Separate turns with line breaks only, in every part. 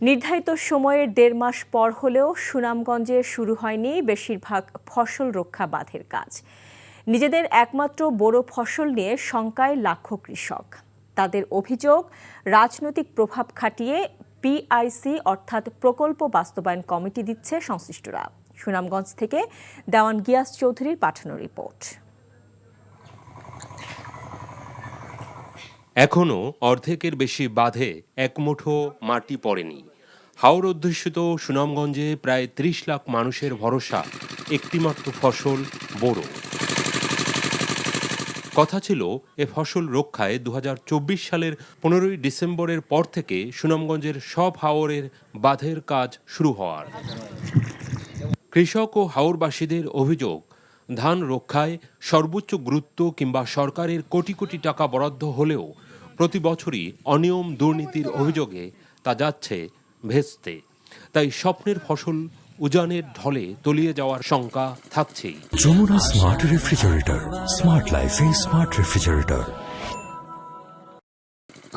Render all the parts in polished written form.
নির্ধারিত সময়ের ১.৫ মাস পর হলেও সুনামগঞ্জে শুরু হয়নি বেশিরভাগ ফসল রক্ষা বাঁধের কাজ। নিজেদের একমাত্র বড় ফসল নিয়ে শঙ্কায় লাখো কৃষক। তাদের অভিযোগ, রাজনৈতিক প্রভাব খাটিয়ে পিআইসি অর্থাৎ প্রকল্প বাস্তবায়ন কমিটি দিচ্ছে সংশ্লিষ্টরা। সুনামগঞ্জ থেকে দেওয়ান গিয়াস চৌধুরীর পাঠানো রিপোর্ট।
এখনো অর্ধেকের বেশি বাঁধে এক মুঠো মাটি পড়েনি। হাওর অধ্যুষিত সুনামগঞ্জে প্রায় ৩০ লাখ মানুষের ভরসা একটিমাত্র ফসল বোরো। কথা ছিল এ ফসল রক্ষায় ২০২৪ সালের ১৫ই ডিসেম্বরের পর থেকে সুনামগঞ্জের সব হাওরের বাঁধের কাজ শুরু হওয়ার। কৃষক ও হাওরবাসীদের অভিযোগ, ধান রক্ষায় সর্বোচ্চ গুরুত্ব কিংবা সরকারের কোটি কোটি টাকা বরাদ্দ হলেও প্রতি বছরই অনিয়ম দুর্নীতির অভিযোগে তা যাচ্ছে ভেস্তে। তাই স্বপ্নের ফসল উজানের ঢলে তলিয়ে যাওয়ার শঙ্কা থাকছেই।
যমুনা স্মার্ট রেফ্রিজারেটর, স্মার্ট লাইফে স্মার্ট রেফ্রিজারেটর।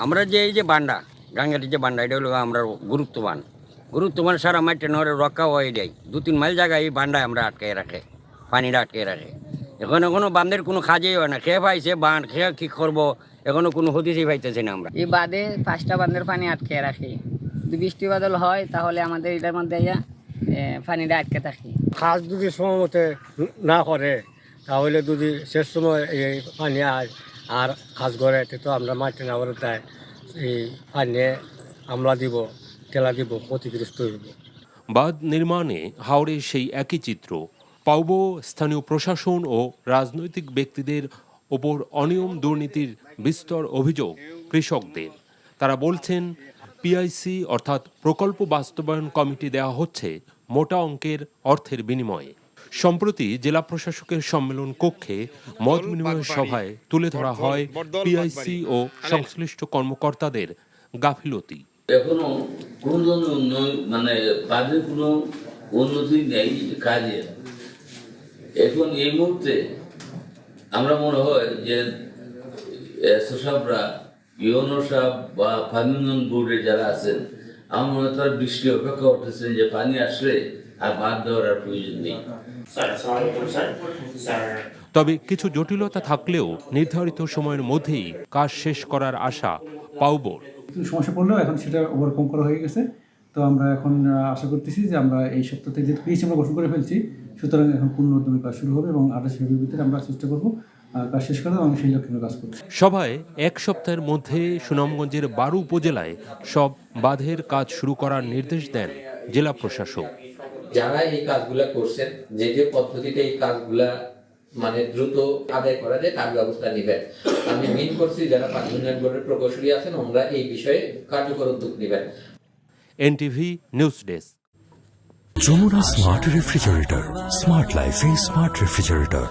আমরা যে এই যে বান্ডা গাঙ্গাটি যে বান্ডা, এটা হলো আমরা গুরুত্ববান সারা মাঠে নরে রক্ষা হয়ে যায়। ২-৩ মাইল জায়গায় এই বান্ডায় আমরা আটকে রাখে, পানিটা আটকে রাখে। এখনো বাঁধের কোনো কাজেই হয় না। খেয়ে পাইছে বাঁধ, খেয়ে কি করবো, এখনো কোনো হদিসই পাইতেছে না আমরা।
এই বাঁধে 5টা বাঁধের পানি আটকে রাখি। যদি বৃষ্টি বাদল হয় তাহলে আমাদের এটার মধ্যে পানিটা আটকে থাকি।
খাস যদি সময় মতে না করে তাহলে যদি শেষ সময় এই পানি আর খাস করে তো আমরা মাটি না করে তাই এই পানি আমরা দিব, ঠেলা দিব, ক্ষতিগ্রস্ত হইব।
বাঁধ নির্মাণে হাওরে সেই একই চিত্র। পাউবো স্থানীয় প্রশাসন ও রাজনৈতিক ব্যক্তিদের ওপর অনিয়ম দুর্নীতির বিস্তর অভিযোগ কৃষকদের। তারা বলছেন, পিআইসি অর্থাৎ প্রকল্প বাস্তবায়ন কমিটি দেওয়া হচ্ছে মোটা অঙ্কের অর্থের বিনিময়ে। সম্প্রতি জেলা প্রশাসকের সম্মেলন কক্ষে মত বিনিময় সভায় তুলে ধরা হয় পিআইসি ও সংশ্লিষ্ট কর্মকর্তাদের গাফিলতি।
এখনো কোন বাজেট কোনো উন্নতি নেই কাজে। এখন এই মুহূর্তে আমরা মনে হয় যে এসও সাহেবরা, ইউনো সাহেব বা পানি উন্নয়ন বোর্ডের যারা আছেন, আমার মনে হয় তার দৃষ্টি অপেক্ষা করতেছেন যে পানি আসলে আর বাদ দেওয়ার আর প্রয়োজন নেই।
তবে কিছু জটিলতা থাকলেও নির্ধারিত সময়ের মধ্যেই কাজ শেষ করার আশা পাউবোর।
সমস্যা পড়লেও এখন সেটা ওভারকাম করা হয়ে গেছে। তো আমরা এখন আশা করতেছি যে আমরা এই সপ্তাহ থেকে যেহেতু পিএইচসি আমরা গঠন করে ফেলছি, সুতরাং এখন পূর্ণ উদ্যমে কাজ শুরু হবে এবং 28 ফেব্রুয়ারির ভিতরে আমরা চেষ্টা করব কাজ শেষ করা এবং সেই লক্ষ্যে কাজ করছি।
সভায় এক সপ্তাহের মধ্যে সুনামগঞ্জের ১২ উপজেলায় সব বাঁধের কাজ শুরু করার নির্দেশ দেন জেলা প্রশাসক।
যারা এই কাজগুলা করছেন, যে পদ্ধতিতে এই কাজগুলা দ্রুত আদায় করা যায় তার ব্যবস্থা নেবেন। আমি মিন করছি যারা পানি উন্নয়ন বোর্ডের প্রকৌশলী আছেন, ওনারা এই বিষয়ে কার্যকর উদ্যোগ নেবেন।
NTV news desk.
Jamuna smart refrigerator, smart লাইফে স্মার্ট রেফ্রিজারেটর।